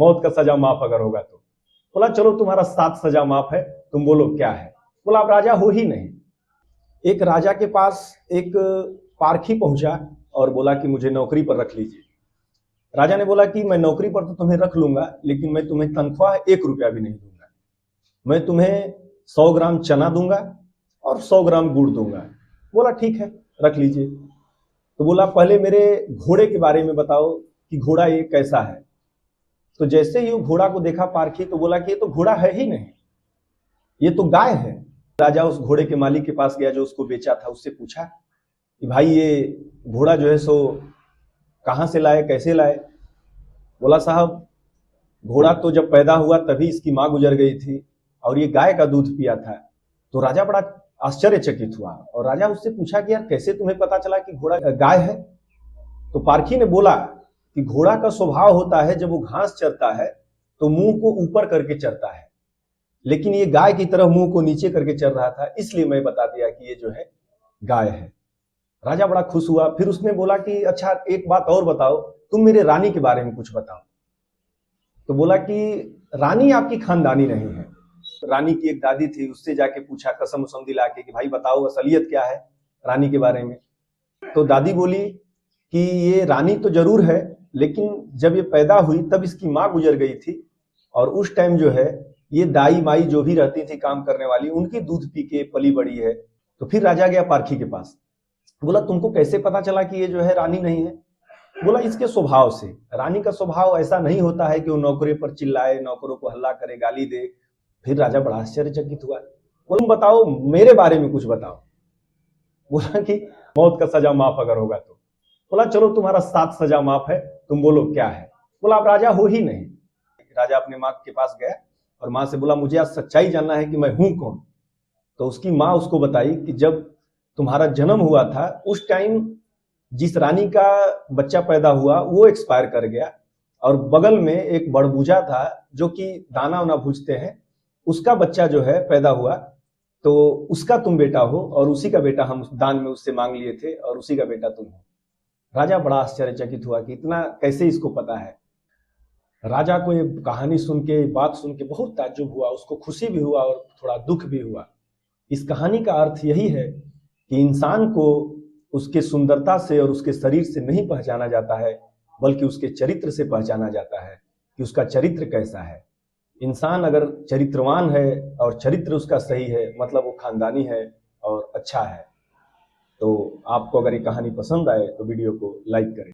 मौत का सजा माफ अगर होगा तो। बोला चलो तुम्हारा 7 सजा माफ है, तुम बोलो क्या है। बोला आप राजा हो ही नहीं। एक राजा के पास एक पारखी पहुंचा और बोला कि मुझे नौकरी पर रख लीजिए। राजा ने बोला कि मैं नौकरी पर तो तुम्हें रख लूंगा, लेकिन मैं तुम्हें तनख्वाह 1 रुपया भी नहीं दूंगा। मैं तुम्हें 100 ग्राम चना दूंगा और 100 ग्राम गुड़ दूंगा। बोला ठीक है, रख लीजिए। तो बोला पहले मेरे घोड़े के बारे में बताओ कि घोड़ा ये कैसा है। तो जैसे ही वो घोड़ा को देखा पारखी तो बोला कि ये तो घोड़ा है ही नहीं, ये तो गाय है। राजा उस घोड़े के मालिक के पास गया जो उसको बेचा था, उससे पूछा कि भाई ये घोड़ा जो है सो कहाँ से लाए, कैसे लाए। बोला साहब घोड़ा तो जब पैदा हुआ तभी इसकी माँ गुजर गई थी और ये गाय का दूध पिया था। तो राजा बड़ा आश्चर्यचकित हुआ और राजा उससे पूछा कि यार कैसे तुम्हें पता चला कि घोड़ा गाय है। तो पारखी ने बोला कि घोड़ा का स्वभाव होता है जब वो घास चरता है तो मुंह को ऊपर करके चरता है, लेकिन ये गाय की तरह मुंह को नीचे करके चर रहा था, इसलिए मैं बता दिया कि ये जो है गाय है। राजा बड़ा खुश हुआ। फिर उसने बोला कि अच्छा एक बात और बताओ, तुम मेरे रानी के बारे में कुछ बताओ। तो बोला कि रानी आपकी खानदानी नहीं है। रानी की एक दादी थी, उससे जाके पूछा कसम उसम दिला के कि भाई बताओ असलियत क्या है रानी के बारे में। तो दादी बोली कि ये रानी तो जरूर है, लेकिन जब ये पैदा हुई तब इसकी माँ गुजर गई थी और उस टाइम जो है ये दाई माई जो भी रहती थी काम करने वाली, उनकी दूध पी के पली बड़ी है। तो फिर राजा गया पारखी के पास। बोला तुमको कैसे पता चला कि ये जो है रानी नहीं है। बोला इसके स्वभाव से। रानी का स्वभाव ऐसा नहीं होता है कि वो नौकरी पर चिल्लाए, नौकरों को हल्ला करे, गाली दे। फिर राजा बड़ा आश्चर्यचकित हुआ। बोला तुम बताओ मेरे बारे में कुछ बताओ। बोला कि मौत का सजा माफ अगर होगा तो। बोला चलो तुम्हारा 7 सजा माफ है, तुम बोलो क्या है। बोला आप राजा हो ही नहीं। राजा अपने माँ के पास गया और माँ से बोला मुझे आज सच्चाई जानना है कि मैं हूं कौन। तो उसकी माँ उसको बताई कि जब तुम्हारा जन्म हुआ था उस टाइम जिस रानी का बच्चा पैदा हुआ वो एक्सपायर कर गया और बगल में एक बड़बूजा था जो कि दाना वाना भूजते हैं, उसका बच्चा जो है पैदा हुआ, तो उसका तुम बेटा हो और उसी का बेटा हम दान में उससे मांग लिए थे और उसी का बेटा तुम हो। राजा बड़ा आश्चर्यचकित हुआ कि इतना कैसे इसको पता है। राजा को ये कहानी सुन के, बात सुन के बहुत ताज्जुब हुआ, उसको खुशी भी हुआ और थोड़ा दुख भी हुआ। इस कहानी का अर्थ यही है कि इंसान को उसके सुंदरता से और उसके शरीर से नहीं पहचाना जाता है, बल्कि उसके चरित्र से पहचाना जाता है कि उसका चरित्र कैसा है। इंसान अगर चरित्रवान है और चरित्र उसका सही है, मतलब वो खानदानी है और अच्छा है। तो आपको अगर ये कहानी पसंद आए तो वीडियो को लाइक करें।